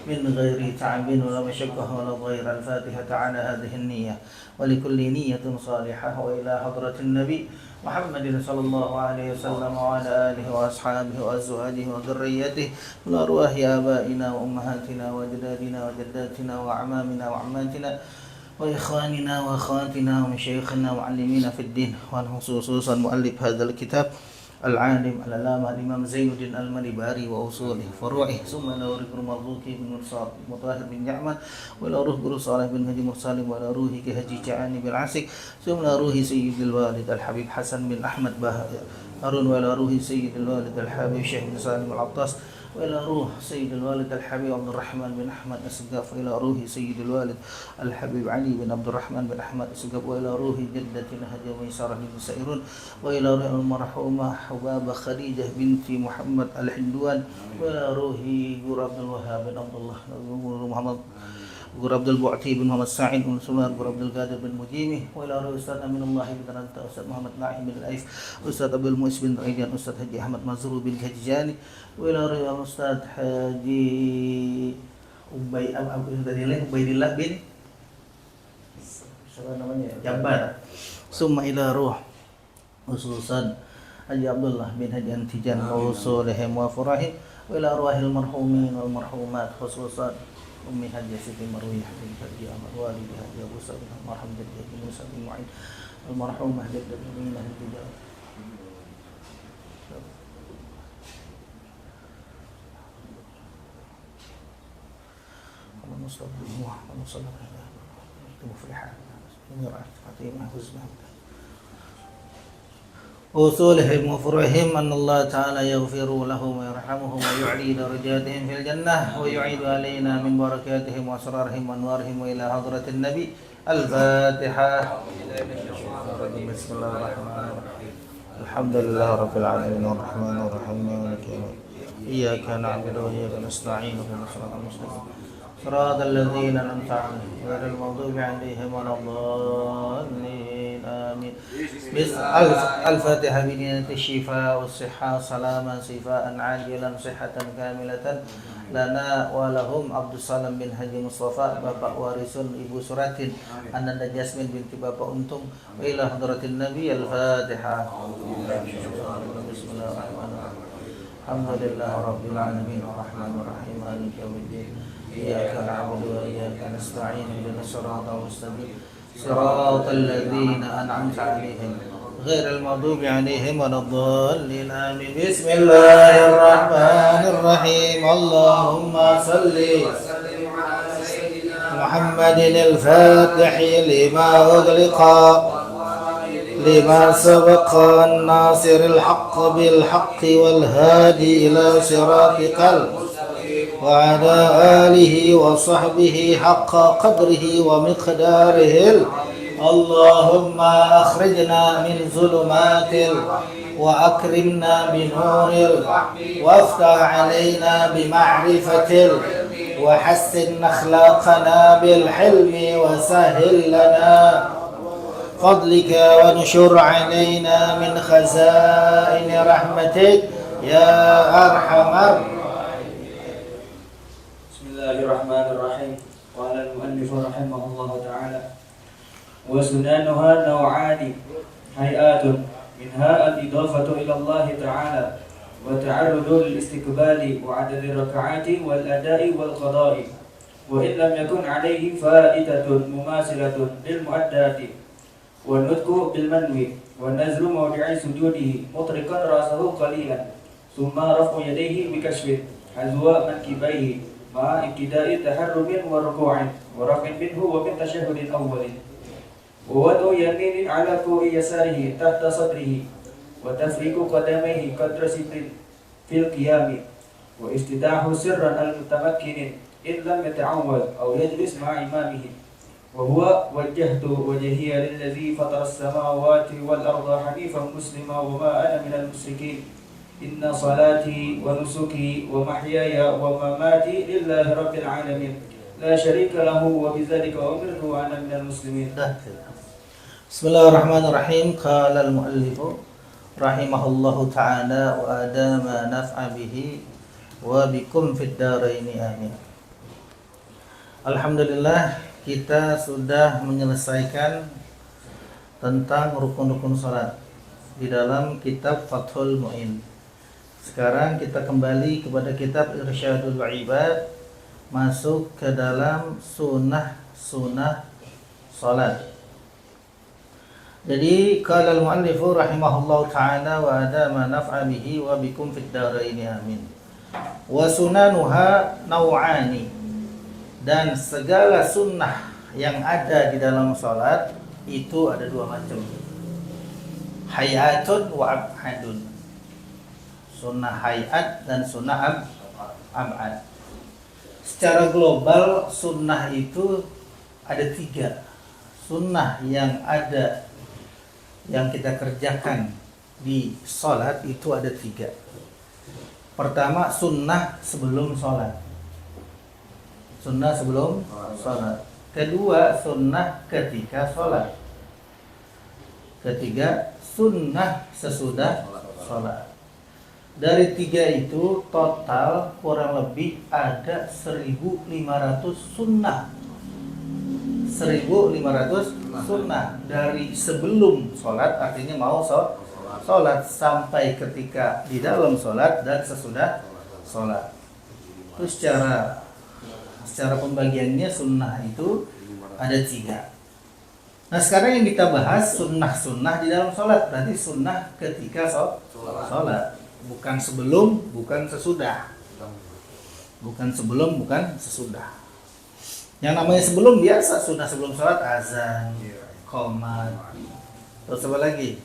من غير تعب ولا مشقة ولا ضير. الفاتحة على هذه النية ولكل نية صالحة. وإلى حضرة النبي محمد صلى الله عليه وسلم وعلى آله وأصحابه وأزواجه وذريته والأرواح آبائنا وأمهاتنا وأجدادنا وجداتنا وأعمامنا وعماتنا وإخواننا وأخواتنا ومشايخنا ومعلمينا في الدين، وخصوصا مؤلف هذا الكتاب العالم العلامة الإمام زين الدين المنباري وأصوله فروعه، ثم إلى روح مرزوقي بن مرصاد مطهر بن جعمر، وإلى روح بن صالح بن هدي مرسال، وإلى روح كهجي جعاني بن عسك، ثم إلى روح سيد الوالد الحبيب حسن بن أحمد هارون، وإلى روح سيد الوالد الحبيب شيخ بن سالم العطاس، وإلى روح سيد الوالد الحبيب عبد الرحمن بن أحمد السقاف، وإلى روح سيد الوالد الحبيب علي بن عبد الرحمن بن أحمد السقاف، وإلى روح جدتنا هدي ميسرة بن سائرون، وإلى روح المرحومة حبابة خديجة بنت محمد الحندوان، وإلى روح غور عبد الوهاب بن عبد الله محمد غور عبد البعتي بن محمد سعيد بن سلمان غور عبد القادر بن مجيمي، وإلى روح أستاذ أمين الله بن رنتا، أستاذ محمد نعيم بن الأيف، أستاذ عبد المؤيس بن ريان، أستاذ حجي أحمد مزرو بن كججاني، وإلى روح الأستاذ حجي Ubaidillah bin siapa namanya Jabar. Summa ila ruh khususan Haji Abdullah bin Haji Antijan wa usulihim wa furahim, wa ila arwahil marhumin wal marhumat khususan Ummi Haji Siti Marwiyah bin Haji Ahmad Walidi Haji Abu Sa'id marhum bin Haji Musa bin Mu'in al marhumah jaddat Aminah Haji مصطفى محمد صلى الله عليه وسلم مفلحا ونرعى خاتمة حسنى وصولهم وفرعهم أن الله تعالى يغفر لهم ويرحمهم ويعلي درجاتهم في الجنة ويعيد علينا من بركاتهم وأسرارهم وأنوارهم وإلى حضرة النبي. الفاتحة. بسم الله الرحمن الرحيم. الحمد لله رب العالمين الرحمن الرحيم مالك يوم الدين إياك نعبد وإياك نستعين اهدنا الصراط المستقيم صراط الذين أنعمت عليهم غير المغضوب عليهم ولا الضالين آمين. الفاتحة بنية الشفاء والصحة سلاما شفاء عاجلا صحة كاملة لنا ولهم. عبد السلام bin Haji Mustafa, Bapak Warisun Ibu Suratin, Ananda Jasmin binti Bapak Untung, wa ila hadratin Nabi. Al-Fatihah. Bismillahirrahmanirrahim. Alhamdulillah Rabbil Alamin Ar-Rahmanir Rahim Maliki Yawmiddin Iyyaka na'budu wa iyyaka nasta'in ihdinas siratal mustaqim siratal ladzina an'amta 'alaihim ghairil maghdubi 'alaihim waladdallin amin. Bismillahirrahmanirrahim. Allahumma shalli Muhammadin al-Fatih lima ughliqa lima sabaqa an-nasiril haqq bil haqqi wal hadi ila siratikal وعلى آله وصحبه حق قدره ومقداره. اللهم أخرجنا من ظلمات وأكرمنا بنور وافتح علينا بمعرفة وحسن أخلاقنا بالحلم وسهل لنا فضلك ونشر علينا من خزائن رحمتك يا أرحم الراحمين. Bismillahirrahmanirrahim. Qala al-mu'allif rahimahullah ta'ala wa sunanuha naw'ani hay'atun minha al-idafatu ila Allah ta'ala wa ta'arrudu lil-istiqbali wa 'adadi rak'ati wal ada'i wal qada'i wa in lam yakun 'alayhi fa'idatun mumasilatun lil mu'addati wa nutqu bil manwi wa nazlu mawdi'i sujudihi mutrikan ra'sahu qalilan thumma raf'u yadayhi bi kashfin hazwa mankibaihi مع ابتداء تحرم وركوع ورفع منه ومن تشهد أول ووضع يمين على كوع يساره تحت صدره وتفريق قدميه قدر ستر في القيام وافتتاح سرا المتمكن إن لم يتعود أو يجلس مع إمامه وهو وجهت وجهي للذي فطر السماوات والأرض حنيفا مسلما وما أنا من المشركين إن صلاتي ونسكي ومحياي ومماتي لله رب العالمين لا شريك له وبذلك أمرت وأنا من المسلمين. Bismillahirrahmanirrahim. Qala al-mu'allif rahimahullahu ta'ala wa adama naf'a bihi wa bikum fid daraini amin. Alhamdulillah kita sudah menyelesaikan tentang rukun-rukun salat di dalam kitab Fathul Mu'in. Sekarang kita kembali kepada kitab Irsyadul Ibad, masuk ke dalam sunnah-sunnah salat. Jadi qala al-mu'allifu rahimahullahu ta'ala wa adama naf'a bihi wa bikum fid dharain amin. Wa sunanuha naw'ani, dan segala sunnah yang ada di dalam salat itu ada dua macam. Hayatun wa ab'adun. Sunnah hayat dan sunnah ab'ad. Secara global sunnah itu ada tiga. Sunnah yang ada yang kita kerjakan di salat itu ada tiga. Pertama, sunnah sebelum salat. Sunnah sebelum salat. Kedua, sunnah ketika salat. Ketiga, sunnah sesudah salat. Dari tiga itu total kurang lebih ada 1.500 sunnah. 1.500 sunnah dari sebelum salat, artinya mau salat, sampai ketika di dalam salat dan sesudah salat. Itu secara pembagiannya sunnah itu ada tiga. Nah sekarang yang kita bahas sunnah-sunnah di dalam salat, berarti sunnah ketika salat, bukan sebelum, bukan sesudah. Bukan sebelum, bukan sesudah. Yang namanya sebelum biasa, sunnah sebelum salat azan, qomat, terus apa lagi?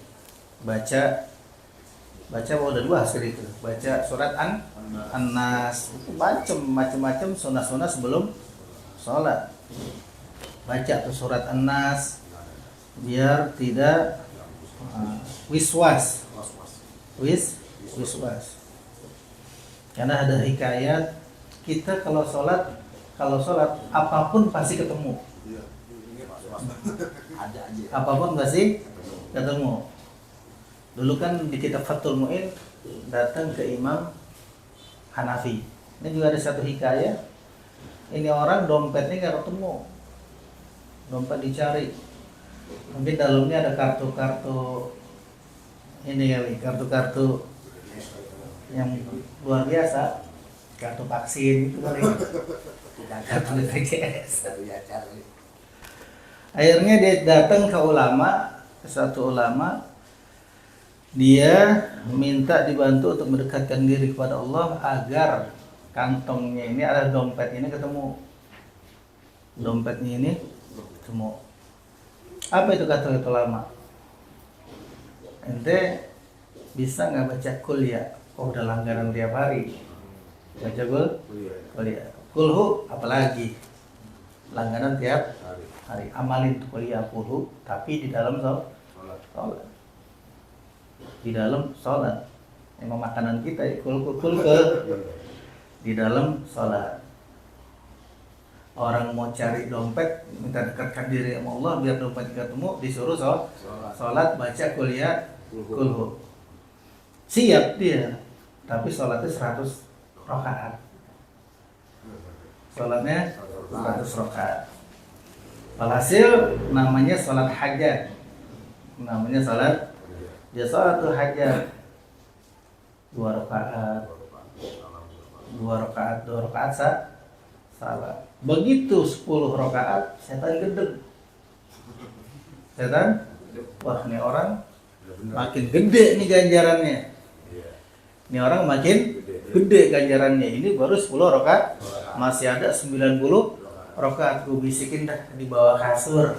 Baca udah dua sekali itu. Baca surat An-Nas, itu macam-macam sunnah-sunnah sebelum salat. Baca tuh surat An-Nas biar tidak wiswas. Karena ada hikayat kita kalau salat apapun pasti ketemu. Apapun pasti ketemu. Dulu kan di kitab Fathul Mu'in datang ke Imam Hanafi. Ini juga ada satu hikayah. Ini orang dompetnya nggak ketemu. Dompet dicari. Mungkin dalamnya ada kartu-kartu ini kali, kartu-kartu yang luar biasa. Kartu vaksin itu kali. Kartu BPJS. Akhirnya dia datang ke satu ulama, dia minta dibantu untuk mendekatkan diri kepada Allah agar kantongnya ini, ada dompet ini ketemu. Dompetnya ini ketemu. Apa itu kata ulama? Ente bisa nggak baca kuliah? Oh udah langganan tiap hari. Baca kuliah. Kulhu apalagi langganan tiap hari. Amalin kuliah kulhu, tapi di dalam salat. Di dalam salat. Emang makanan kita ya kulhu ke di dalam salat. Orang mau cari dompet, minta dekatkan diri sama Allah biar dompet ketemu, disuruh salat baca kuliah kulhu. Siap dia, tapi salatnya 100 rakaat. Salatnya 100 rakaat. Alhasil namanya salat hajat. Namanya salat. Dia salat tuh hajat. 2 rakaat. 2 rakaat salat. Begitu 10 rakaat setan gedeg. Setan, wah ini orang makin gede nih ganjarannya. Ini orang makin gede ganjarannya. Ini baru 10 rakaat, masih ada 90 rakaat. Gue bisikin dah di bawah kasur.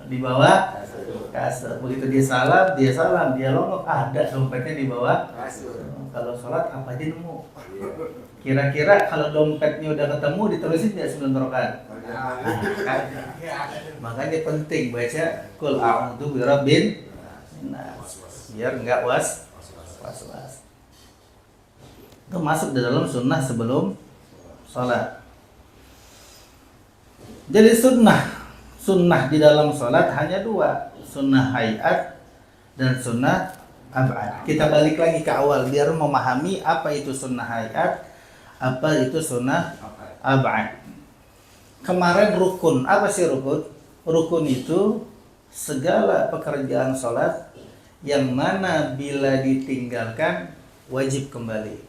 Di bawah kasur. Begitu dia salam, dia longok, ada dompetnya di bawah kasur. Kalau sholat apa aja nemu. Kira-kira kalau dompetnya udah ketemu diterusin tidak 9 rakaat? Makanya penting baca Qul a'udzu birabbin nas biar enggak was. Itu masuk di dalam sunnah sebelum sholat. Jadi sunnah di dalam sholat hanya dua, sunnah hayat dan sunnah ab'ad. Kita balik lagi ke awal biar memahami apa itu sunnah hayat, apa itu sunnah ab'ad. Kemarin rukun. Apa sih rukun? Rukun itu segala pekerjaan sholat yang mana bila ditinggalkan wajib kembali.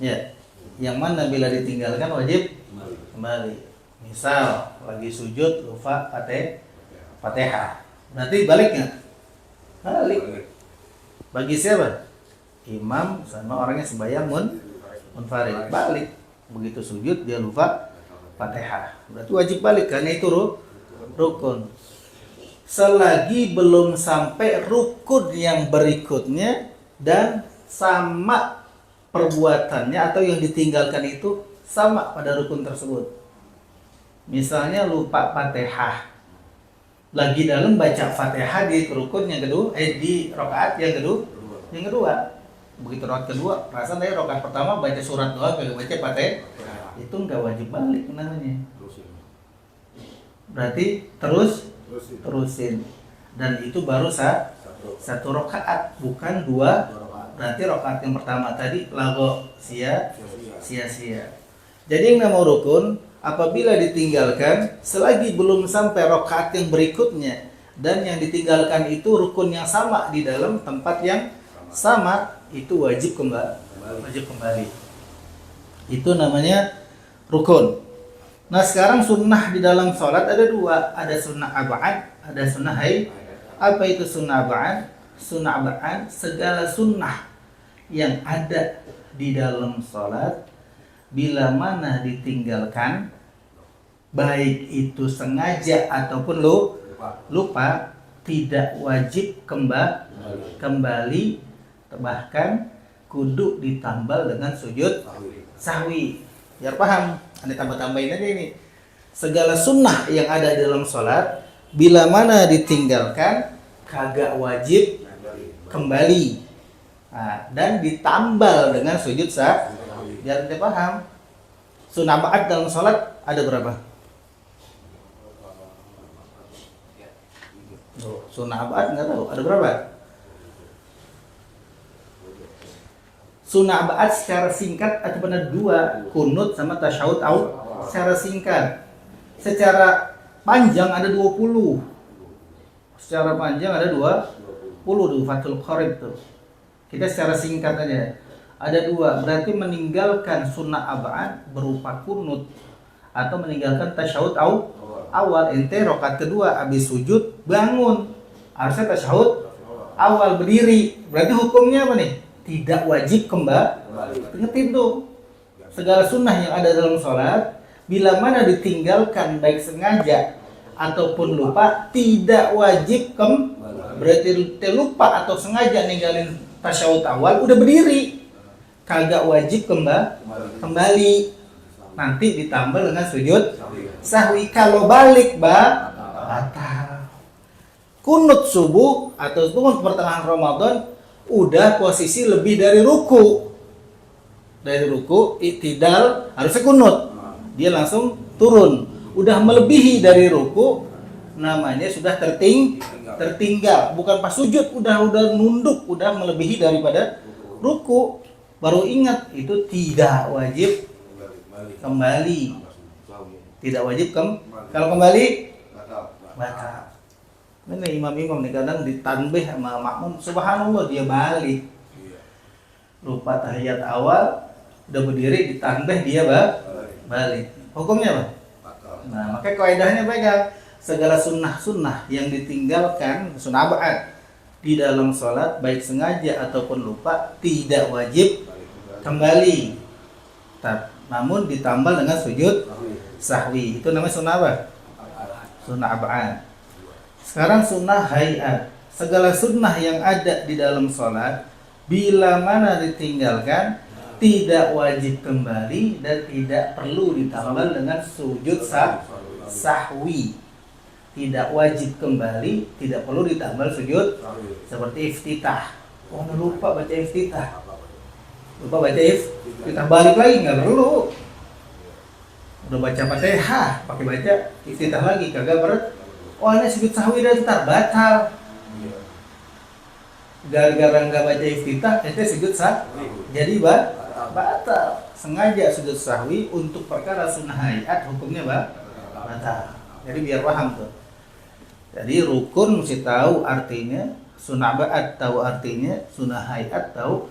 Ya, yang mana bila ditinggalkan wajib kembali. Misal lagi sujud lupa Fatihah. Berarti balik nggak? Balik. Bagi siapa? Imam sama orangnya sembahyang munfarid. Balik. Begitu sujud dia lupa Fatihah. Berarti wajib balik karena itu rukun. Selagi belum sampai rukun yang berikutnya dan sama perbuatannya atau yang ditinggalkan itu sama pada rukun tersebut. Misalnya lupa Fatihah. Lagi dalam baca Fatihah di rukun yang kedua, di rakaat yang kedua. Begitu rakaat kedua, perasaan dari rakaat pertama baca surat doa, kalau baca Fatihah itu enggak wajib balik namanya. Berarti terusin. Dan itu baru satu rakaat, bukan dua. Berarti rakaat yang pertama tadi lago sia-sia. Jadi yang namanya rukun apabila ditinggalkan selagi belum sampai rakaat yang berikutnya dan yang ditinggalkan itu rukun yang sama di dalam tempat yang sama, itu wajib kembali. Itu namanya rukun. Nah, sekarang sunnah di dalam sholat ada dua, ada sunnah ab'ad, ada sunnah hayy. Apa itu sunnah ab'ad? Sunnah ab'ad segala sunnah yang ada di dalam sholat bila mana ditinggalkan, baik itu sengaja ataupun lupa, tidak wajib kembali, bahkan kudu ditambal dengan sujud sahwi. Biar paham, Anda tambah-tambahin aja ini. Segala sunnah yang ada di dalam sholat bila mana ditinggalkan kagak wajib kembali. Nah, dan ditambal dengan sujud sahwi. Biar Anda paham. Sunnah ba'ad dalam sholat ada berapa? Sunnah ba'ad nggak tahu. Ada berapa? Sunnah ba'ad secara singkat ada pada dua, kunut sama tasyahud secara singkat. Secara panjang ada 20. Secara panjang ada 20 di Fathul Qarib tuh. Kita secara singkat aja. Ada dua, berarti meninggalkan sunnah ab'ad berupa kunut atau meninggalkan tasyahud awal. Ente rakaat kedua habis sujud bangun, harusnya tasyahud awal berdiri. Berarti hukumnya apa nih? Tidak wajib kembali. Ingetin tuh, segala sunnah yang ada dalam sholat bila mana ditinggalkan baik sengaja ataupun lupa tidak wajib kembali. Berarti lupa atau sengaja ninggalin tasyahud awal udah berdiri, kagak wajib kembali. Nanti ditambah dengan sujud sahwi. Kalau balik batal. Kunut subuh atau kunut pertengahan Ramadan udah posisi lebih dari ruku. Dari ruku i'tidal harusnya kunut. Dia langsung turun. Udah melebihi dari ruku, namanya sudah tertinggal. Bukan pas sujud udah nunduk, udah melebihi daripada ruku. Baru ingat itu tidak wajib kembali. Tidak wajib kalau kembali batal. Ini imam-imam nih kadang ditanbih sama makmum, subhanallah dia balik. Lupa tahiyat awal, udah berdiri ditanbih dia balik. Hukumnya apa? Nah, makanya kaidahnya pegang segala sunnah yang ditinggalkan sunnah ba'ad di dalam sholat baik sengaja ataupun lupa tidak wajib kembali. Namun ditambah dengan sujud sahwi. Itu namanya sunnah apa? Sunnah ba'ad. Sekarang sunnah hayat. Segala sunnah yang ada di dalam sholat bila mana ditinggalkan tidak wajib kembali dan tidak perlu ditambah dengan sujud sahwi. Tidak wajib kembali, tidak perlu ditambah sujud. Seperti iftitah. Oh, lupa baca iftitah. Lupa baca iftitah, balik lagi nggak perlu. Udah baca Fatihah, pakai baca iftitah lagi kagak oh ini sujud sahwi dan ntar batal. Gara-gara nggak baca iftitah, itu sujud sahwi. Jadi batal. Sengaja sujud sahwi untuk perkara sunnah hayat hukumnya batal. Jadi biar paham tuh. Jadi rukun mesti tahu artinya, sunnah ba'at tahu artinya, sunnah hayat tahu.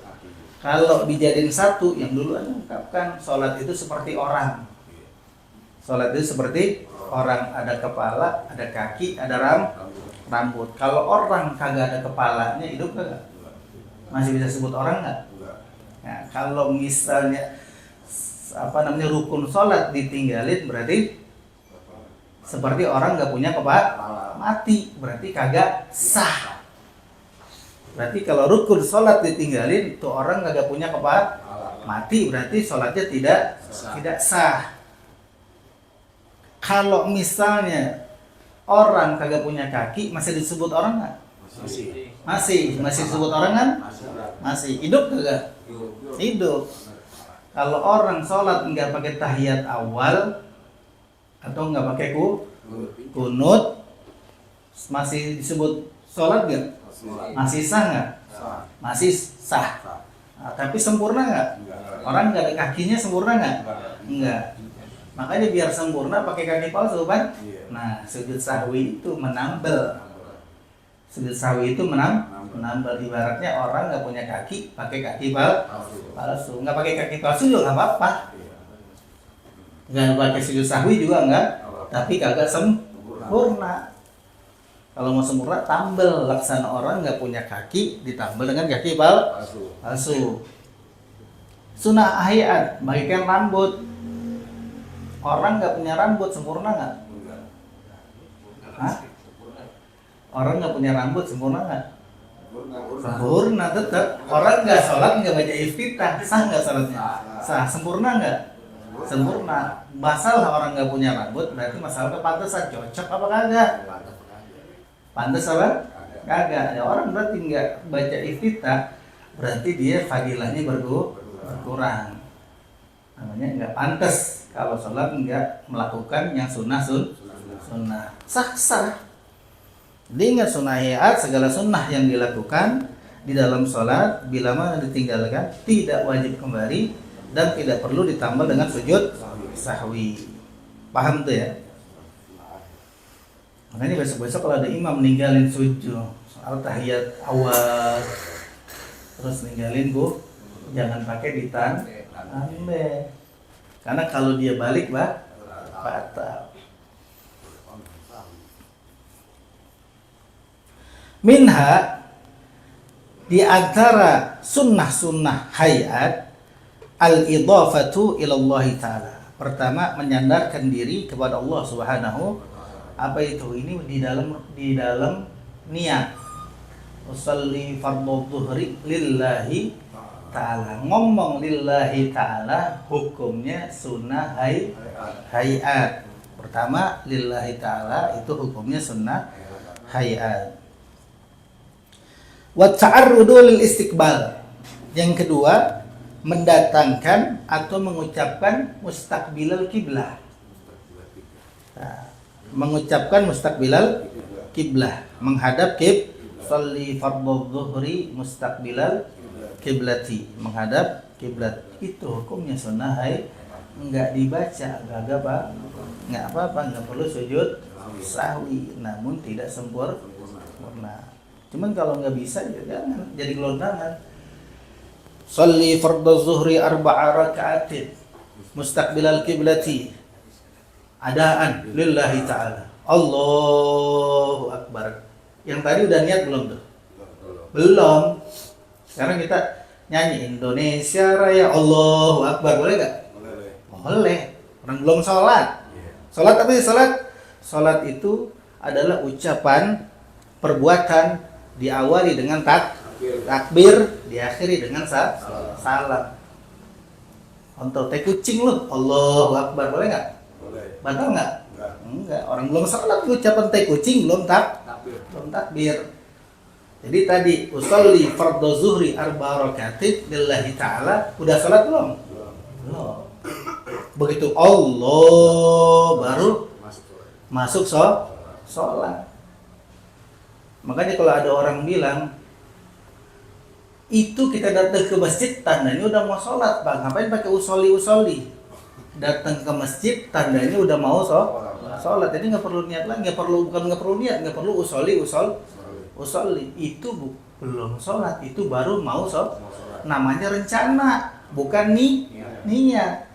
Kalau dijadiin satu, yang dulu ungkapkan sholat itu seperti orang. Sholat itu seperti orang, ada kepala, ada kaki, ada rambut. Kalau orang kagak ada kepalanya, hidup kagak? Masih bisa sebut orang nggak? Nah, kalau misalnya rukun sholat ditinggalin, berarti seperti orang nggak punya kepala, mati, berarti kagak sah. Berarti kalau rukun sholat ditinggalin, itu orang kagak punya kepala, mati, berarti sholatnya tidak sah. Kalau misalnya orang kagak punya kaki, masih disebut orang nggak? Masih disebut orang kan? Masih. Hidup kagak? Hidup. Kalau orang sholat nggak pakai tahiyat awal atau nggak pakai kunut, masih disebut sholat nggak? Masih sah nggak? Masih sah. Nah, tapi sempurna nggak? Orang nggak ada kakinya sempurna nggak? Enggak. Makanya biar sempurna pakai kaki palsu kan? Nah, sujud sahwi itu menambal. Sujud sahwi itu menambal. Ibaratnya orang nggak punya kaki, pakai kaki palsu. Nggak pakai kaki palsu juga nggak apa-apa. Nggak pakai sujud sahwi juga nggak. Tapi kagak sempurna. Kalau mau sempurna, tambal. Laksana orang nggak punya kaki, ditambal dengan kaki palsu. Sunnah hayat, bagikan rambut. Orang nggak punya rambut, sempurna nggak? Hah? Orang nggak punya rambut, sempurna nggak? Sempurna tetap. Orang nggak sholat, nggak baca iftitah, sah nggak sholatnya? Sah. Sempurna nggak? Sempurna. Masalah orang nggak punya rambut, berarti masalah kepantasan, cocok apa kagak? Pantas apa? Kagak. Ya, orang berarti nggak baca iftitah, berarti dia fadilahnya berkurang. Namanya nggak pantas kalau sholat nggak melakukan yang sunnah. Sah. Jadi ingat sunnah hayat, segala sunnah yang dilakukan di dalam sholat bila mana ditinggalkan tidak wajib kembali dan tidak perlu ditambah dengan sujud sahwi. Paham tuh ya? Makanya besok-besok kalau ada imam ninggalin sujud al-tahiyat awal, terus ninggalin jangan pakai ditambah. Karena kalau dia balik batal. Minha, di antara sunnah-sunnah hayat, al-idhafatu ilallah ta'ala. Pertama, menyandarkan diri kepada Allah Subhanahu. Apa itu? Ini di dalam niat. Usalli fardhu dhuhri lillahi ta'ala. Ngomong lillahi ta'ala, hukumnya sunnah hayat. Pertama, lillahi ta'ala itu hukumnya sunnah hayat. Wa ta'arrudu lil istiqbal. Yang kedua, mendatangkan atau mengucapkan mustaqbilal kiblah. Nah, mengucapkan mustaqbilal kiblah, menghadap sholli fardhu dhuhri mustaqbilal kiblati, menghadap kiblat. Itu hukumnya sunnah enggak dibaca, enggak apa-apa, enggak perlu sujud sahwi, namun tidak sempurna. Cuman kalau nggak bisa ya jangan jadi gelondangan. Sholli fardhu zuhri 4 raka'atin mustaqbilal kiblati adaan lillahi ta'ala. Allahu akbar. Yang tadi udah niat belum tuh? Belum. Sekarang kita nyanyi Indonesia Raya Allahu akbar, boleh nggak? Boleh. Orang belum sholat. Sholat itu adalah ucapan, perbuatan, diawali dengan takbir, diakhiri dengan salam. Untuk teh kucing lu, Allahu akbar, boleh nggak? Boleh. Batal nggak? Enggak. Orang belum salat ucapan teh kucing belum takbir. Jadi tadi usolli fardhu zuhri 4 raka'atin lillahi ta'ala, udah salat belum? Belum. Begitu Allah baru masuk sholat. Makanya kalau ada orang bilang Itu kita datang ke masjid, tandanya udah mau sholat, Bang. Ngapain pakai usolli? Datang ke masjid, tandanya udah mau sholat. Jadi nggak perlu niat lagi, nggak perlu usolli. Itu belum sholat, itu baru mau sholat. Namanya rencana, bukan niat.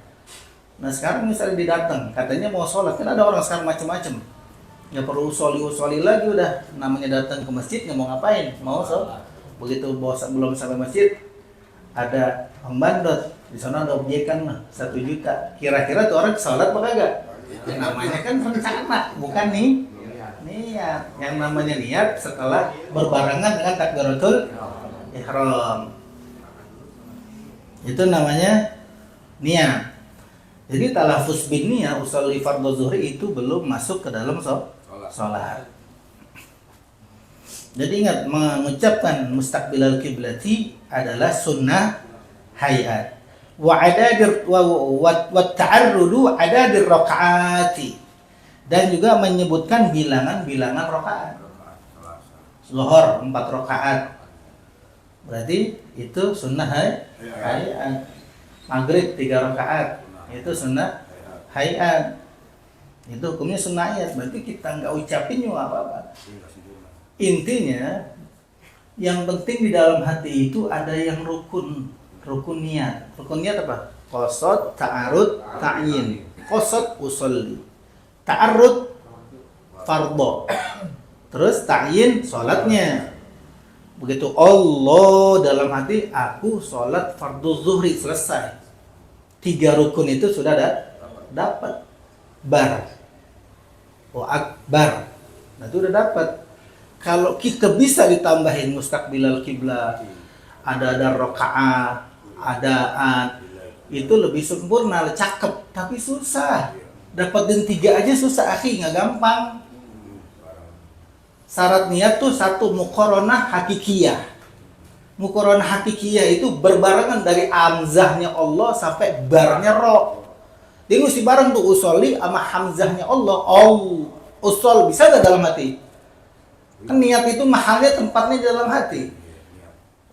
Nah sekarang misalnya didatang, katanya mau sholat, kan ada orang sekarang macam-macam. Nggak perlu usolli lagi, udah namanya datang ke masjid, nggak mau ngapain, mau sholat. Begitu belum sampai masjid, ada pembandot di sana, ada objekan 1 juta. Kira-kira tuh orang sholat apa kagak? Ya, namanya kan rencana, bukan niat. Yang namanya niat setelah berbarengan dengan takbiratul ihram. Itu namanya niat. Jadi talafuz bin niyah usolli fardhu zuhri itu belum masuk ke dalam sholat. Jadi ingat, mengucapkan mustaqbilal kiblati adalah sunnah hayat. Wa ta'arrudu adadir rakaati. Dan juga menyebutkan bilangan-bilangan rakaat. Zuhur 4 rakaat. Berarti itu sunnah hayat. Maghrib 3 rakaat. Itu sunnah hayat. Itu hukumnya sunnah hayat. Berarti kita nggak ucapin juga apa-apa. Intinya yang penting di dalam hati itu ada yang rukun niat. Rukun niat apa? Qasad, ta'arud, ta'yin. Qasad usolli, ta'arud fardhu, terus ta'yin sholatnya. Begitu Allah dalam hati, aku sholat fardhu zuhri, selesai. 3 rukun itu sudah dapat. Bar, akbar, nah itu udah dapat. Kalau kita bisa ditambahin mustaqbilal kiblat, ada rakaat, adaan, itu lebih sempurna, cakep. Tapi susah. Dapatin 3 aja susah, akhi, nggak gampang. Syarat niat tuh 1, muqaranah hakikiyah. Muqaranah hakikiyah itu berbarengan dari hamzahnya Allah sampai barnya ro. Dia mesti bareng tuh usolli sama hamzahnya Allah. Usol bisa nggak dalam hati? Kan niat itu mahalnya, tempatnya di dalam hati.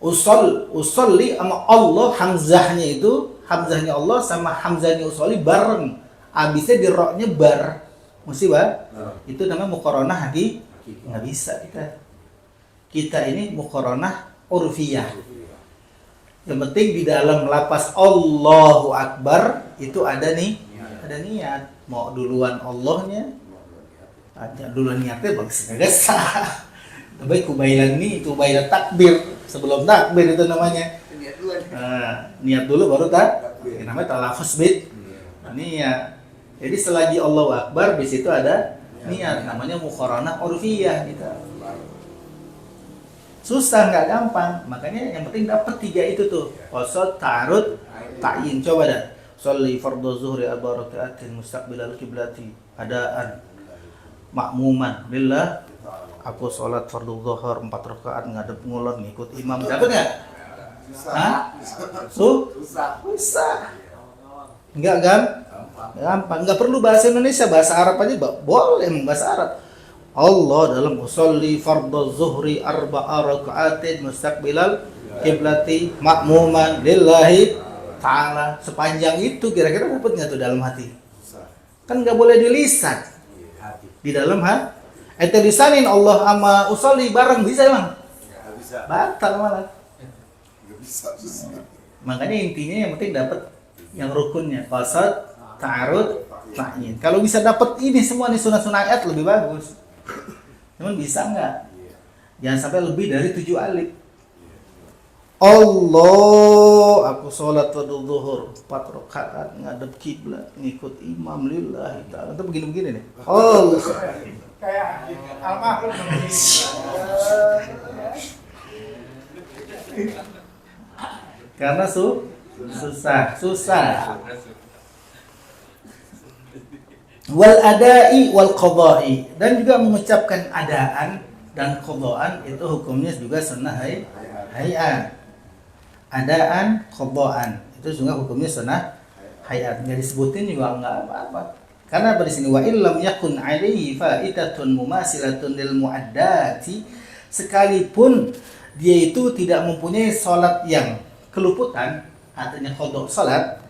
Usolli sama Allah, hamzahnya Allah sama hamzahnya usolli bareng. Abisnya di ro-nya bar. Mesti itu namanya muqaranah hati. Nggak bisa kita ini muqaranah urfiyah. Yang penting di dalam lapas Allahu Akbar itu ada niat. Mau duluan Allahnya, duluan niatnya bagus kagak sah. Tapi kubailan takbir, sebelum takbir itu namanya. Niat dulu baru takbir. Namanya talafuz bin niat. Jadi selagi Allahu Akbar di situ ada niat, namanya muqaranah urfiyah gitu. Susah, nggak gampang. Makanya yang penting dapat 3 itu tuh. Qasad, ta'arud, ta'yin. Coba dah. Sholli fardhu zuhri 4 rakaatin mustaqbilal kiblati. Adaan makmuman lillah. Aku sholat fardhu zuhur 4 rakaat ngadep ngulon ngikut imam. Dapat enggak? Susah. Enggak gampang. Enggak perlu bahasa Indonesia, bahasa Arab aja boleh, bahasa Arab. Allah dalam usolli fardhu zuhri 4 rakaatin mustaqbilal kiblati makmuman lillahi ta'ala. Sepanjang itu kira-kira dapat nggak tuh dalam hati? Kan nggak boleh di lisan, di dalam hati. Lisanin Allah sama usolli bareng bisa emang? Nggak bisa. Batal malah. Nggak bisa. Makanya intinya yang penting dapat yang rukunnya, qasad, ta'arud, ta'yin. Kalau bisa dapat ini semua nih sunah-sunah ayat lebih bagus. Cuman bisa nggak? Jangan sampai lebih dari 7 alif. Allah, aku sholat fardhu zuhur 4 rakaat ngadep kiblat ngikut imam lillahi ta'ala. Itu begini-begini nih. Allah. Kayak almarhum. Karena susah. Wal adai wal qadai, dan juga mengucapkan adaan dan qadaan itu hukumnya juga sunnah hayat. Adaan, qadaan itu juga hukumnya sunnah hayat. Enggak disebutin juga enggak apa-apa. Karena di sini wa illam yakun alaihi faitatun mumasilatun lil muaddati, sekalipun dia itu tidak mempunyai sholat yang keluputan, artinya qadha sholat,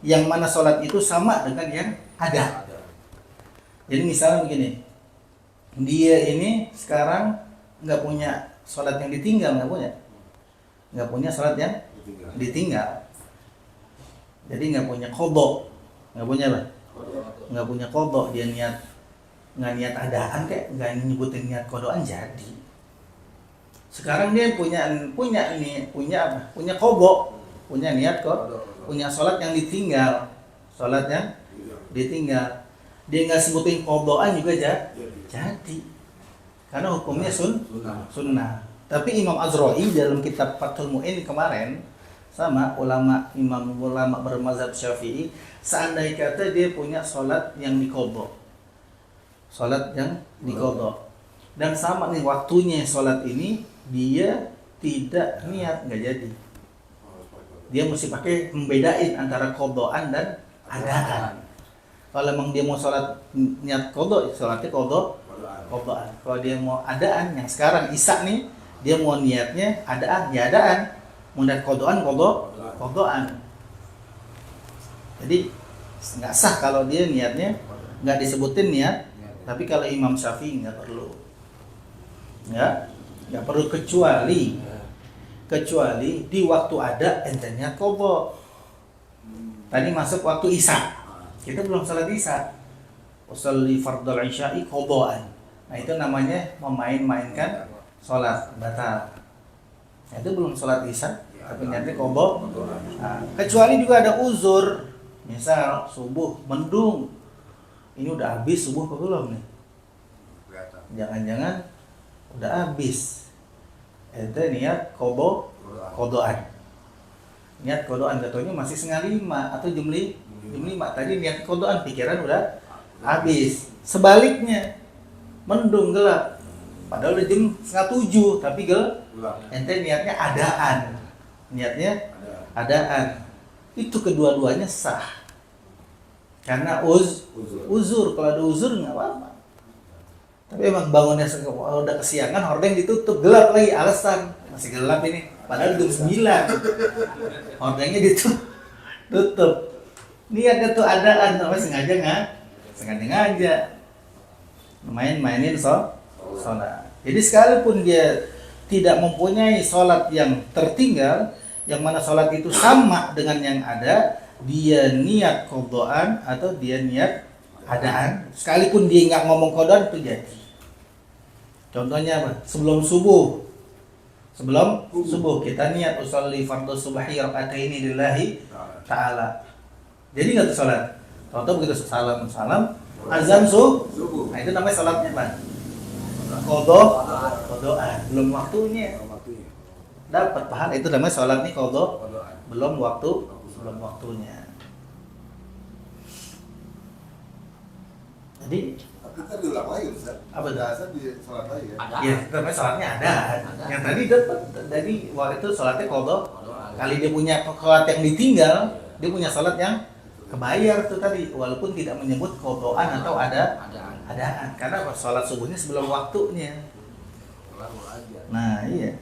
yang mana sholat itu sama dengan yang ada. Jadi misalnya begini, dia ini sekarang nggak punya sholat yang ditinggal, nggak punya sholat yang ditinggal. Jadi nggak punya qadha, nggak punya apa? Nggak punya qadha, dia nggak niat adaan, kayak nggak nyebutin niat qadhaan jadi. Sekarang dia punya apa? Punya qadha, punya niat kok, punya sholat yang ditinggal, dia nggak sebutin qadhaan juga jadi, karena hukumnya sunnah. Tapi Imam Azra'i dalam kitab Fathul Mu'in kemarin sama ulama bermazhab Syafi'i, seandainya kata dia punya sholat yang diqadha, dan sama nih waktunya sholat ini dia tidak niat, nggak jadi. Dia mesti pakai membedain antara qadhaan dan adaan. Kalau memang dia mau sholat niat qadha, sholatnya qadhaan. Kalau dia mau adaan, yang sekarang isya nih, dia mau niatnya adaan, ya adaan. Mau niat qadhaan. Jadi nggak sah kalau dia niatnya nggak disebutin niat. Tapi kalau Imam Syafi'i nggak perlu, nggak perlu kecuali di waktu ada ente niat qadha. Tadi masuk waktu isya, kita belum salat isya, usolli fardhal isya'i qadhaan. Nah itu namanya memain-mainkan sholat batal. Nah, itu belum sholat isya, tapi niatnya qadha. Nah, kecuali juga ada uzur, misal subuh mendung, ini udah habis subuh apa belum nih? Jangan-jangan udah habis. Ente niat qadhaan. Niat qadhaan, katanya masih 4:30 atau jam 5. Tadi niat qadhaan, pikiran udah habis. Sebaliknya, mendung gelap, padahal udah jam 6:30 tapi gelap. Ente niatnya adaan. Itu kedua-duanya sah. Karena uzur, kalau ada uzur nggak apa-apa. Tapi emang bangunnya udah kesiangan, hordeng ditutup, gelap lagi, alasan masih gelap ini, padahal jam 9. Hordengnya ditutup. Niatnya tuh adaan, tapi sengaja mainin sholat. Jadi sekalipun dia tidak mempunyai sholat yang tertinggal, yang mana sholat itu sama dengan yang ada, dia niat qadhaan atau dia niat adaan, sekalipun dia nggak ngomong qadhaan itu jadi. Contohnya apa? Sebelum subuh kita niat usolli fardhu subhi raka'ataini lillahi ta'ala. Jadi nggak tuh sholat. Contoh begitu salam azan subuh. Nah itu namanya sholatnya apa? Qadhaan. Belum waktunya. Dapat paham? Itu namanya sholat nih qadhaan. Belum waktunya. Jadi kita diulang lagi Ustaz. Apa itu? Biasa di sholat lagi ya. Iya, namanya sholatnya ada. Yang tadi dapat, dari waktu itu sholatnya qadha. Kali dia punya sholat yang ditinggal, dia punya sholat yang kebayar tuh tadi, walaupun tidak menyebut qadhaan atau adaan. Karena sholat subuhnya sebelum waktunya. Nah, iya.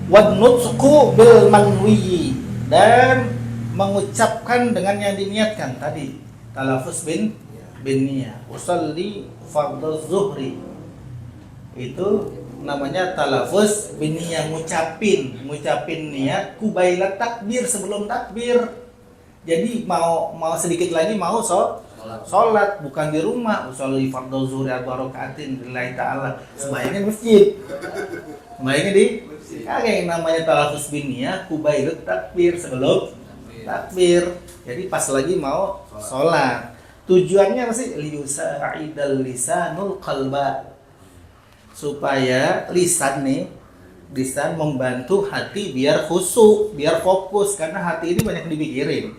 Wadnutsuku bil manwi, dan mengucapkan dengan yang diniatkan tadi, talafuz bin niyah. Usolli fardhu zuhri, itu namanya talafuz bin niyah, ngucapin niat kubailat takbir, sebelum takbir. Jadi mau sedikit lagi mau sholat, bukan di rumah. Usolli fardhu zuhri arba rakaatin lillahi ta'ala, sembahyangnya masjid, sembahyangnya di kagak yang namanya talafuz bin niyah kubailat takbir, sebelum takbir. Jadi pas lagi mau sholat. Tujuannya apa sih? Liyusa'idal lisanul qalba, supaya lisan membantu hati biar khusyuk, biar fokus, karena hati ini banyak dipikirin.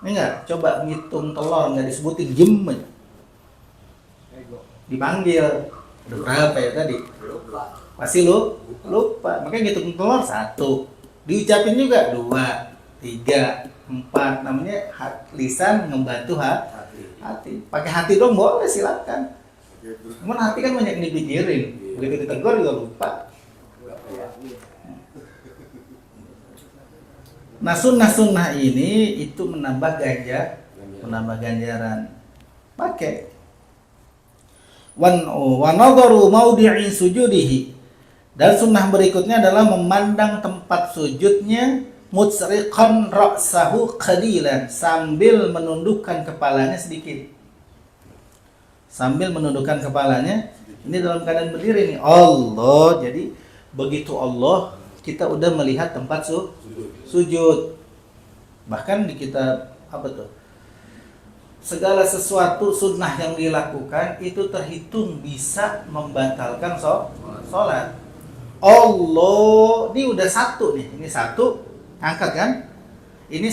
Enggak, coba ngitung telur nggak disebutin jem aja. Dipanggil, udah berapa ya tadi? Pasti lupa. Makanya ngitung telur 1, diucapin juga 2, 3, 4 namanya lisan ngebantu hati. Pakai hati dong boleh, silakan. Cuman hati kan banyak dipikirin. Begitu ditegur juga lupa. Nah, sunnah-sunnah ini itu menambah ganjaran. Pakai. Wa nadharu mawdi'i sujudihi. Dan sunnah berikutnya adalah memandang tempat sujudnya mutsriqan ra'sahu qalilan, sambil menundukkan kepalanya sedikit. Sambil menundukkan kepalanya, ini dalam keadaan berdiri nih. Allah, jadi begitu Allah, kita udah melihat tempat sujud. Bahkan di kitab apa tuh? Segala sesuatu sunnah yang dilakukan itu terhitung bisa membatalkan sholat. Allah, ini udah satu nih. Ini satu, angkat kan? Ini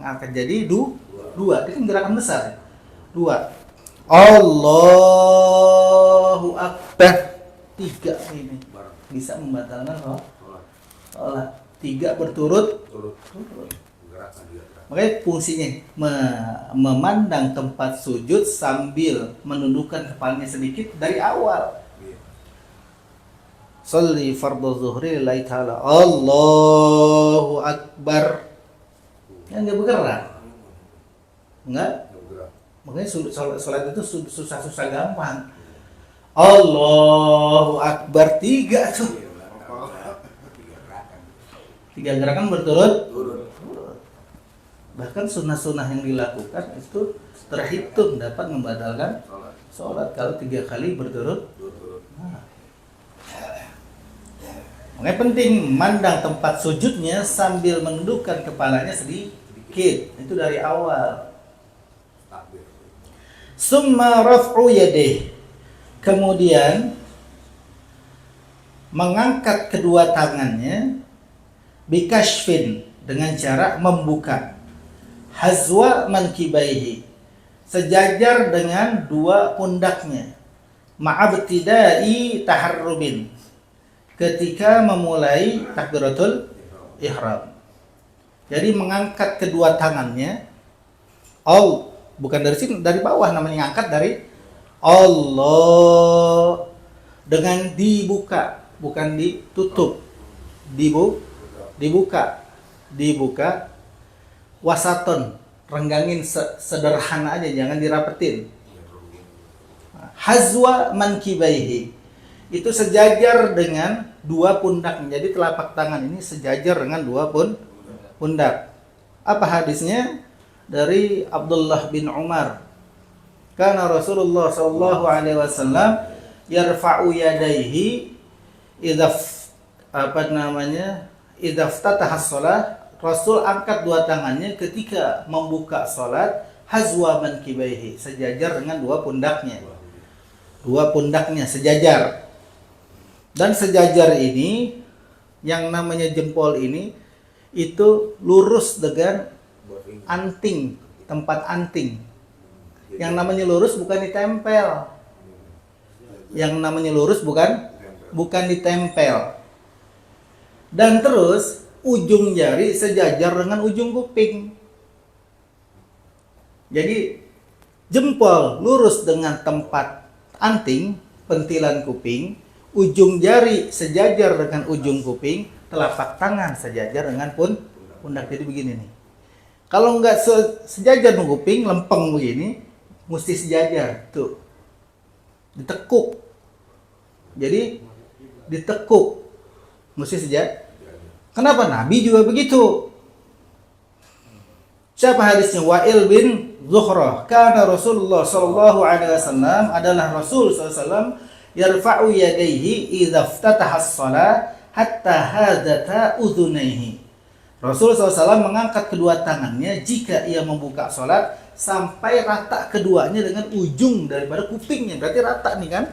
angkat jadi dua. Ini kan gerakan besar ya? 2. Allahu Akbar. 3 ini bisa membatalkan sholat. 3 berturut. Makanya fungsinya memandang tempat sujud sambil menundukkan kepalanya sedikit dari awal. Sholli fardhu zuhri lillahi ta'ala. Allahu Akbar. Yang enggak bergerak. Enggak? Makanya sholat itu susah-susah gampang. Allahu Akbar. 3 tuh. 3 gerakan berturut. Bahkan sunnah-sunnah yang dilakukan itu terhitung dapat membatalkan sholat kalau 3 kali berturut. Nah. Makanya penting memandang tempat sujudnya sambil menundukkan kepalanya sedikit. Itu dari awal. Summa raf'u yadih. Kemudian mengangkat kedua tangannya bikashfin, dengan cara membuka. Hazwa mankibaihi, sejajar dengan 2 pundaknya. Ma'abtidai taharrubin, ketika memulai takbiratul ihram. Jadi mengangkat kedua tangannya, bukan dari sini, dari bawah namanya ngangkat, dari Allah, dengan dibuka, bukan ditutup. Dibuka. Wasaton, renggangin sederhana aja, jangan dirapetin. Hazwa mankibaihi, itu sejajar dengan 2 pundak. Jadi telapak tangan ini sejajar dengan 2 pundak. Apa hadisnya? Dari Abdullah bin Umar. Karena Rasulullah sallallahu alaihi wasallam yarfa'u yadayhi idaftataha shalah. Rasul angkat 2 tangannya ketika membuka salat, hazwa mankibaihi, sejajar dengan 2 pundaknya. 2 pundaknya sejajar. Dan sejajar ini, yang namanya jempol ini, itu lurus dengan anting, tempat anting. Yang namanya lurus bukan ditempel. Yang namanya lurus bukan ditempel. Dan terus ujung jari sejajar dengan ujung kuping. Jadi jempol lurus dengan tempat anting, pentilan kuping, ujung jari sejajar dengan ujung kuping, telapak tangan sejajar dengan pundak. Jadi begini nih. Kalau enggak sejajar dengan kuping, lempeng begini, mesti sejajar tuh. Ditekuk. Jadi ditekuk. Mesti sejajar. Kenapa? Nabi juga begitu. Siapa hadisnya? Wa'il bin Zuhrah. Karena Rasulullah sallallahu alaihi wasallam adalah Rasul sallallahu alaihi wasallam yarfa'u yadayhi idza iftataha as-shalah hatta hadata udhunaihi. Rasul SAW mengangkat kedua tangannya jika ia membuka sholat sampai rata keduanya dengan ujung daripada kupingnya. Berarti rata nih kan?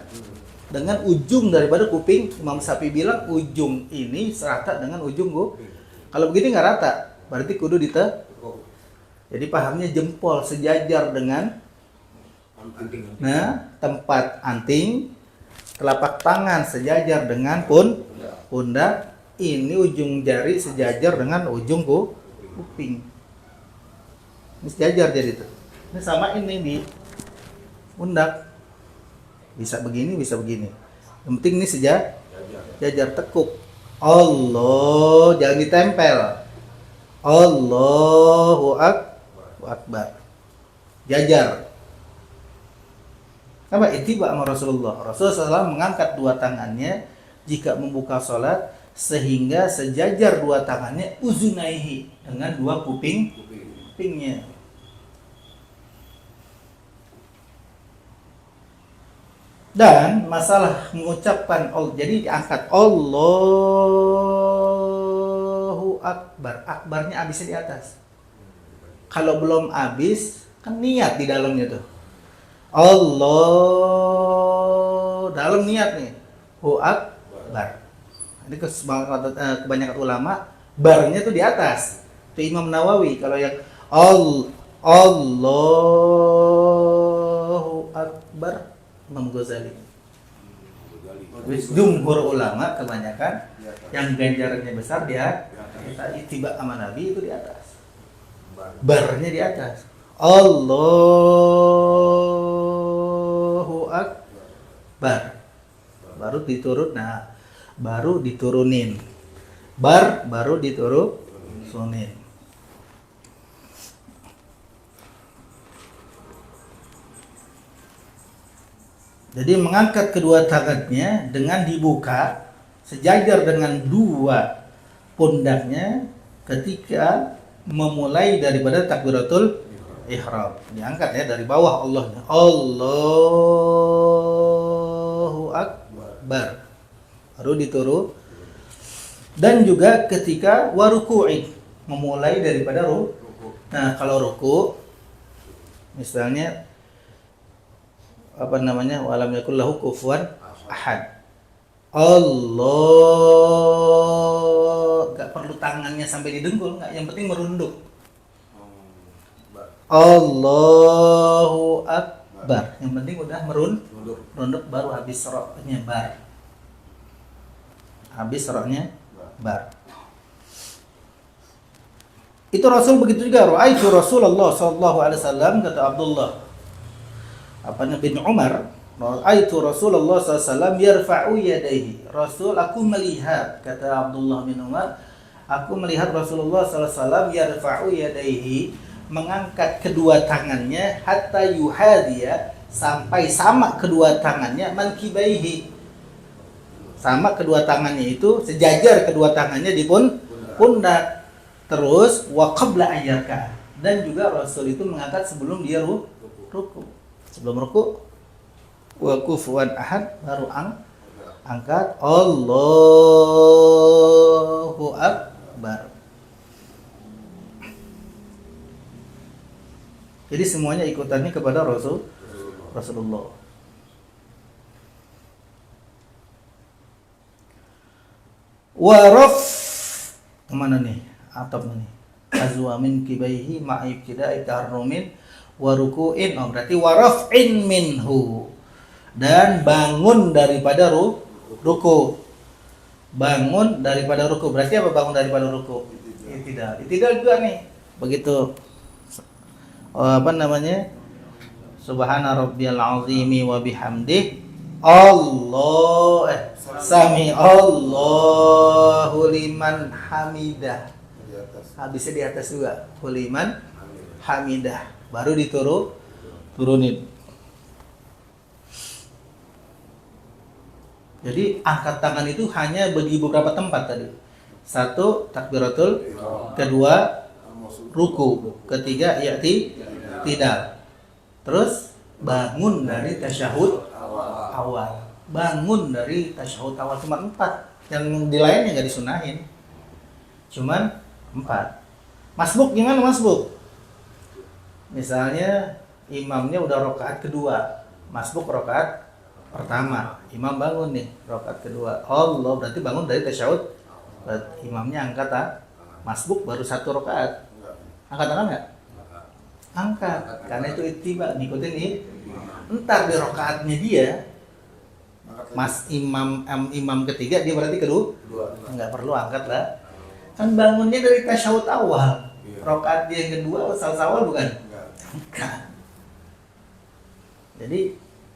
Dengan ujung daripada kuping. Imam Syafi'i bilang ujung ini serata dengan ujung kuping. Kalau begini nggak rata, berarti kudu ditekuk. Jadi pahamnya jempol sejajar dengan tempat anting, telapak tangan sejajar dengan pundak. Ini ujung jari sejajar dengan ujung kuping. Ini sejajar jadi tuh. Ini sama ini di pundak. Bisa begini, bisa begini. Yang penting ini sejajar tekuk. Allah, jangan ditempel. Allahu Akbar. Jajar. Apa? Ittiba sama Rasulullah. Rasulullah SAW mengangkat dua tangannya jika membuka sholat sehingga sejajar dua tangannya uzunaihi dengan dua kupingnya. Dan masalah mengucapkan jadi diangkat Allahu Akbar. Akbarnya habisnya di atas. Kalau belum habis kan niat di dalamnya tuh. Allah dalam niat nih. Hu Akbar. Ini kebanyakan ulama barnya tuh di atas. Itu Imam Nawawi. Kalau yang Allahu Akbar Imam Ghazali. Jumhur ulama kebanyakan yang ganjarannya besar dia kita ittiba sama Nabi itu di atas. Barnya di atas. Allahu Akbar. Baru diturunin. Baru diturunin. Jadi mengangkat kedua tangannya dengan dibuka sejajar dengan dua pundaknya ketika memulai daripada takbiratul ihram. Diangkat ya dari bawah Allahnya. Allahu Akbar. Baru diturun. Dan juga ketika waruku'i memulai daripada ruku. Nah, kalau ruku misalnya walam yakul lahu kufuwan ahad. Allah, enggak perlu tangannya sampai didengkul, enggak, yang penting merunduk. Allahu Akbar. Yang penting udah merunduk baru habis roknya bar. Habis roknya bar. Itu Rasul begitu juga. Ra'aitu Rasulullah sallallahu alaihi wasallam, kata Abdullah bin Umar, ra'aitu Rasulullah sallallahu alaihi wasallam yarfa'u yadayhi. Rasul, aku melihat, kata Abdullah bin Umar, aku melihat Rasulullah sallallahu alaihi wasallam yarfa'u yadayhi, mengangkat kedua tangannya hatta yuhadiya, sampai sama kedua tangannya mankibaihi. Sama kedua tangannya itu sejajar kedua tangannya di pundak. Terus wa qabla ayyaka, dan juga Rasul itu mengangkat sebelum dia ruku. Sebelum ruku wa kufuwan ahad, baru angkat Allahu Akbar. Jadi semuanya ikutannya kepada Rasulullah. Waraf kemana nih? Atap nih. Azwa min kibaihi ma'ibtida'i taharrumin wa ruku'in. Oh, berarti waraf'in minhu. Dan bangun daripada ruku. Bangun daripada ruku. Berarti apa bangun daripada ruku? Itidal juga nih. Begitu. Subhana rabbiyal azimi wa bihamdih. Sami Allahu liman hamidah. Habisnya di atas juga. Liman hamidah. Baru turunin. Jadi angkat tangan itu hanya di beberapa tempat tadi. Satu, takbiratul. Kedua, ruku. Ketiga, tidak. Terus bangun dari tasyahud awal. Bangun dari tasyahud awal cuma 4. Yang di lainnya nggak disunahin. Cuman 4. Masbuk gimana masbuk? Misalnya imamnya udah rakaat kedua, masbuk rakaat pertama. Imam bangun nih rakaat kedua. Allah, berarti bangun dari tasyahud. Imamnya angkat masbuk baru 1 rakaat. Angkat tangan nggak? Angkat. Karena itu ittiba, ngikutin nih. Entar di rakaatnya dia imam ketiga dia berarti kedua. Enggak perlu angkat lah. Kan bangunnya dari tasyahud awal. Rakaat dia yang kedua sawal-sawal bukan? Enggak. Bukan. Jadi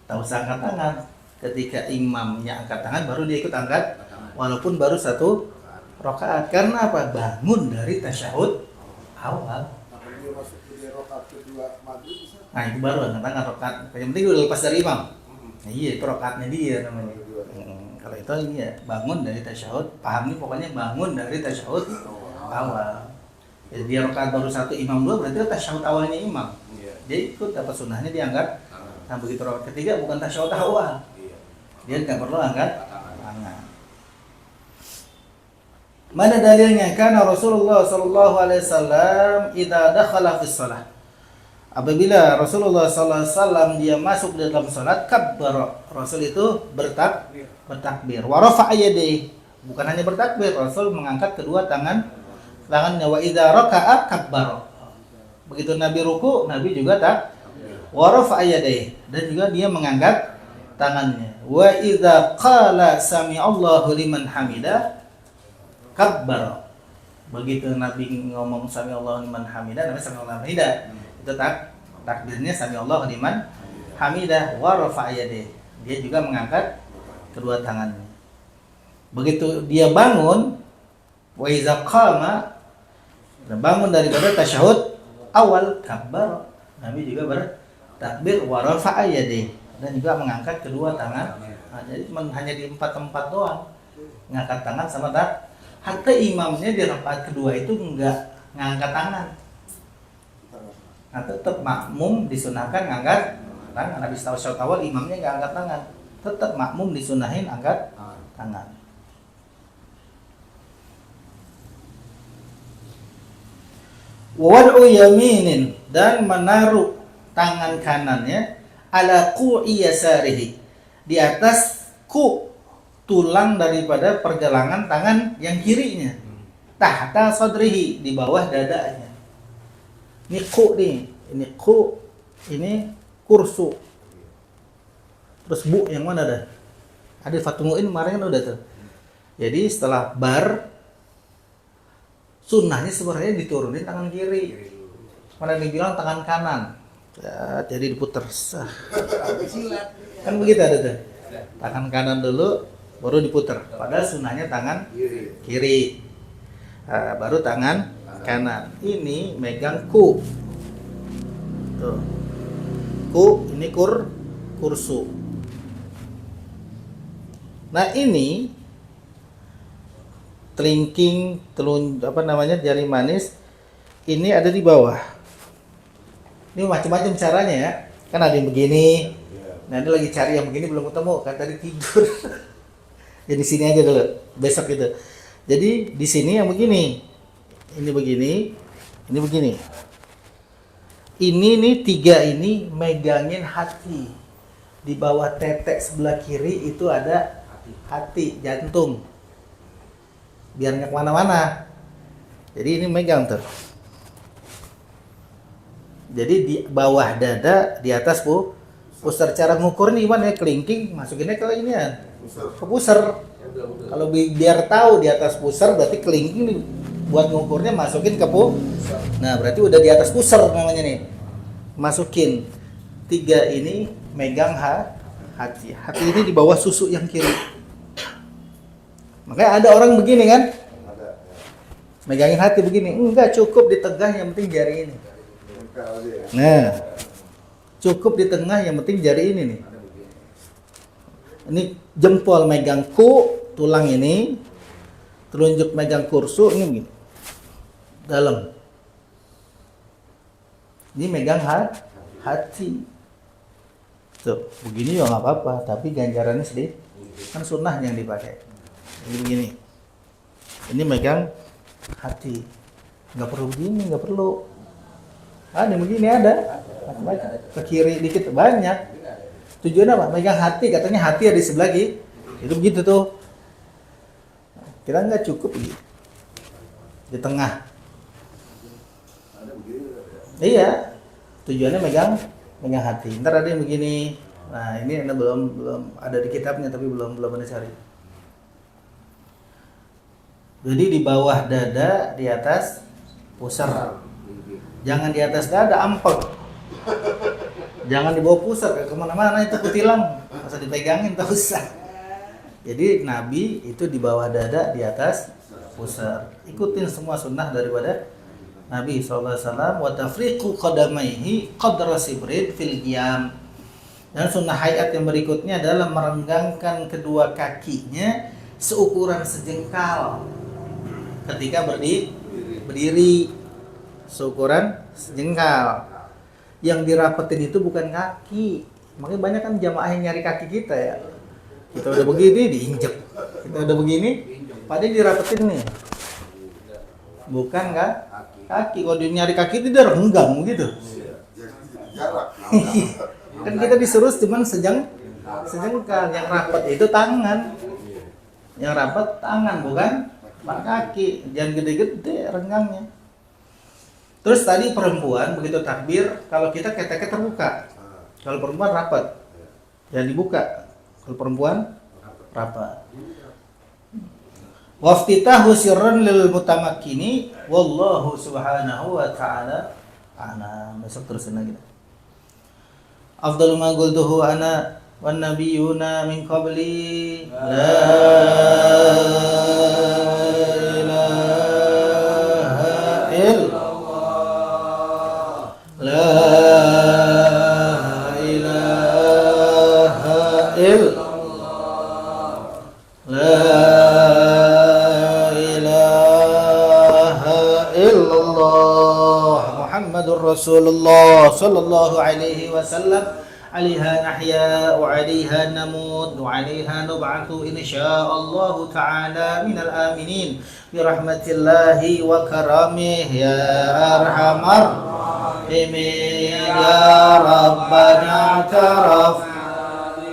tak usah angkat tangan. Ketika imamnya angkat tangan baru dia ikut angkat, walaupun baru 1 rakaat. Karena apa? Bangun dari tasyahud awal. Nah, kalau dia masuk ke dia rakaat kedua maghrib bisa. Nah itu baru angkat tangan rakaat. Yang penting udah lepas dari imam. Nah, iya itu rakaatnya dia namanya. Kalau itu iya bangun dari tasyahud. Paham nih pokoknya bangun dari tasyahud awal. Jadi dia rakaat baru 1 imam 2 berarti tasyahud awalnya imam. Dia ikut dapat sunnahnya diangkat. Nah begitu rakaat ketiga bukan tasyahud awal. Dia nggak perlu angkat tangan. Mana dalilnya? Karena Rasulullah sallallahu alaihi wasallam idza dakhala fi shalah. Apabila Rasulullah sallallahu alaihi wasallam dia masuk di dalam salat, kabbara. Rasul itu bertakbir. Wa rafa'a yadayhi. Bukan hanya bertakbir, Rasul mengangkat kedua tangannya. Wa idza raka'a kabbara. Begitu Nabi ruku, Nabi juga wa rafa'a yadayhi, dan juga dia mengangkat tangannya. Wa idza qala sami'allahu liman hamidah kabbar. Begitu Nabi ngomong sami'allahu liman hamidah, namanya sami'allahu liman hamidah. Itu takbirnya sami'allahu liman hamidah wa rafa'a yadayhi. Dia juga mengangkat kedua tangannya. Begitu dia bangun, wa idza qama, bangun daripada tasyahud awal kabbar. Nabi juga bertakbir wa rafa'a yadayhi, dan juga mengangkat kedua tangan. Nah, jadi hanya di 4 tempat doang ngangkat tangan sama hatta imamnya di rakaat kedua itu enggak ngangkat tangan. Nah, tetap makmum disunahkan ngangkat tangan. Habis tasyahud awal imamnya enggak angkat tangan, tetap makmum disunahin angkat tangan. Wad'u yaminin, dan menaruh tangan kanannya ala qu'i yasarihi, di atas tulang daripada pergelangan tangan yang kirinya, tahta sadrihi, di bawah dadanya. Ini ini kursu. Terus bu yang mana dah? Ada Fatumuin kemarin kan udah tuh. Jadi setelah bar, sunnahnya sebenarnya diturunin tangan kiri. Mana dibilang tangan kanan. Ya, jadi diputer. Kan begitu ada tuh. Tangan kanan dulu baru diputer. Padahal sunnahnya tangan kiri. Nah, baru tangan kanan. Ini megang ku. Tuh. Ku ini kursu. Nah, ini telingking, jari manis ini ada di bawah. Ini macam-macam caranya ya. Kan ada yang begini. Nah, ini lagi cari yang begini belum ketemu, kan tadi tidur. Ya di sini aja dulu. Besok gitu. Jadi di sini yang begini. Ini begini, ini begini. Ini nih 3 ini megangin hati. Di bawah tetek sebelah kiri itu ada hati, jantung. Biar nggak kemana-mana. Jadi ini megang tuh. Jadi di bawah dada, di atas pusar. Cara ngukurnya gimana ya? Kelingking masukinnya ke ini ya, ke pusar. Kalau biar tahu di atas pusar berarti kelingking nih, buat ngukurnya masukin ke pusar. Nah berarti udah di atas pusar namanya nih. Masukin 3 ini megang hati. Hati ini di bawah susu yang kiri. Makanya ada orang begini kan? Megangin hati begini. Enggak, cukup di tengah, yang penting jari ini. Nah, cukup di tengah, yang penting jari ini nih. Ini jempol megang tulang ini, telunjuk megang kursu, ini begini. Dalam. Ini megang hati. Tuh, begini ya nggak apa-apa, tapi ganjarannya sedikit. Kan sunnah yang dipakai. Ini begini. Ini megang hati. Nggak perlu begini, nggak perlu. Ada begini ada. Ke kiri dikit banyak. Tujuannya apa? Megang hati, katanya hati ada di sebelah kiri. Itu begitu tuh. Kira nggak cukup gitu. Di tengah. Iya. Tujuannya megang hati. Ntar ada yang begini. Nah, ini Anda belum ada di kitabnya, tapi belum Anda cari. Jadi di bawah dada, di atas pusar. Jangan di atas dada, ampek. Jangan dibawa pusar ke kemana-mana, itu kutilang. Masa dipegangin tak usah. Jadi Nabi itu di bawah dada, di atas pusar. Ikutin semua sunnah daripada Nabi SAW. Wa tafriqu qadamaihi qadra sibrin fil qiyam. Dan sunnah hayat yang berikutnya adalah merenggangkan kedua kakinya seukuran sejengkal ketika berdiri, seukuran sejengkal. Yang dirapetin itu bukan kaki. Makanya banyak kan jamaah yang nyari kaki kita ya. Kita udah begini diinjek, kita udah begini, padahal dirapetin nih. Bukan kan? Kaki. Kalau dia nyari kaki itu dia renggang gitu. Jarak. Kan kita disuruh cuman sejengkal. Yang rapat itu tangan. Yang rapat tangan bukan kaki. Jangan gede-gede renggangnya. Terus tadi perempuan begitu takbir, kalau kita keteknya terbuka. Kalau perempuan rapat. Jangan dibuka. Kalau perempuan rapat. Waftitahu sirran lil mutamakkini wallahu subhanahu wa ta'ala ana. Besok terusin lagi. Afdalu ma qultuhu ana wan nabiyyuna min qabli la ilaha illallah la ilaha illallah la ilaha illallah Muhammadur Rasulullah sallallahu alaihi wasallam. عليها نحيا وعليها نموت وعليها نبعث إن شاء الله تعالى من الآمنين برحمة الله وكرمه يا أرحم الراحمين يا ربنا اعترفنا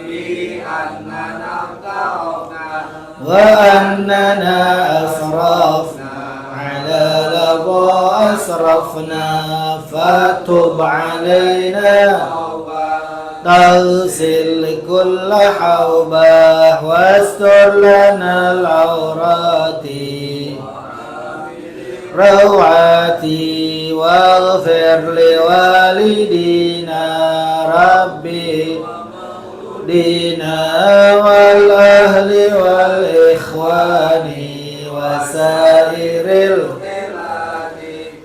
بأننا اغترفنا وأننا أسرفنا على لظى أسرفنا فتب علينا تغسل كل حوبة واستر لنا العورات روعاتي واغفر لوالدينا ربي دينا والأهل والإخوان وسائر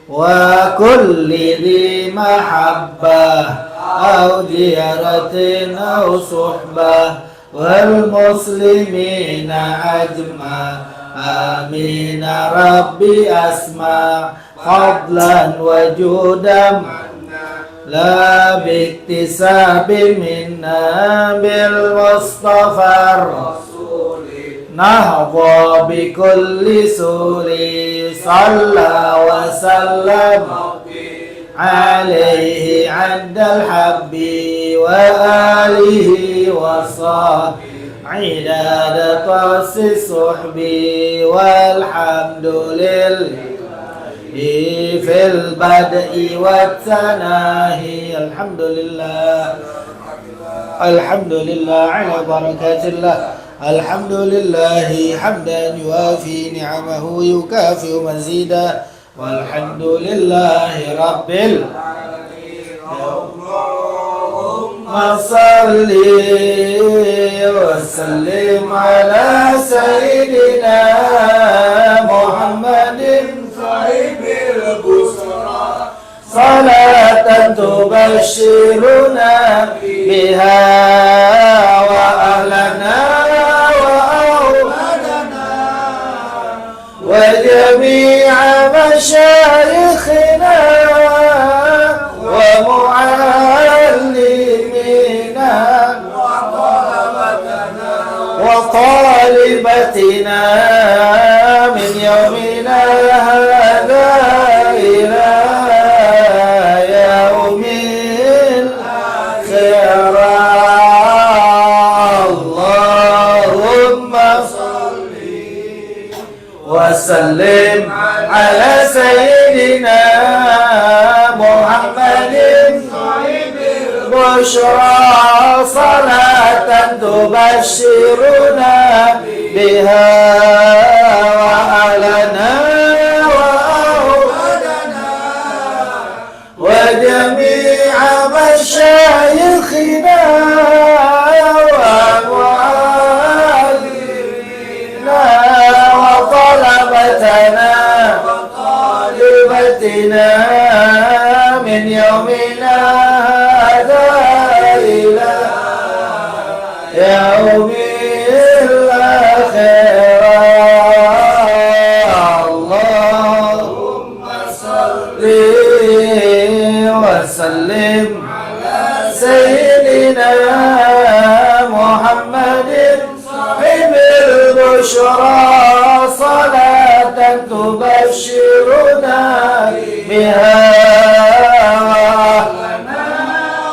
وكل ذي محبة أو زيارة أو صحبة والمسلمين أجمع آمين ربي أسمع فضلا وجودا لا باكتساب منا بالمصطفى الرسول نهضى بكل سور صلى وسلم عليه عند الحب وآله وصحبه عداد طرس الصحب والحمد لله في البدء والتناهي الحمد لله على بركات الله الحمد لله حمدا يوافي نعمه يكافئ مزيدا والحمد لله رب العالمين اللهم صل وسلم على سيدنا محمد صاحب البشرى صلاة تبشرنا بها وأهلنا وجميع مشايخنا ومعلمينا وطالبتنا من يومنا هذا إلى يوم الآخرة اللهم صل وسلم على سيدنا محمد صاحب البشرى صلاة تبشرنا بها وأهلنا وأولادنا وطالبتنا من يومنا هذا إلى يوم الآخرة. اللهم صل وسلم على سيدنا محمد صاحب البشرى صلاة تبشرنا بها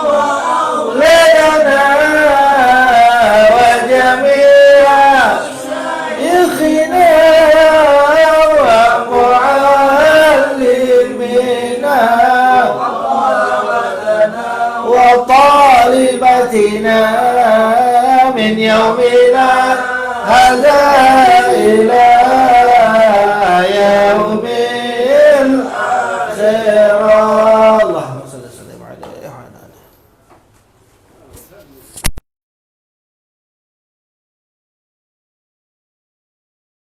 وأولادنا وجميع شيخنا ومعلمنا وطالبتنا من يومنا هذا إلى يوم الآخرة. اللهم صل وسلم عليه.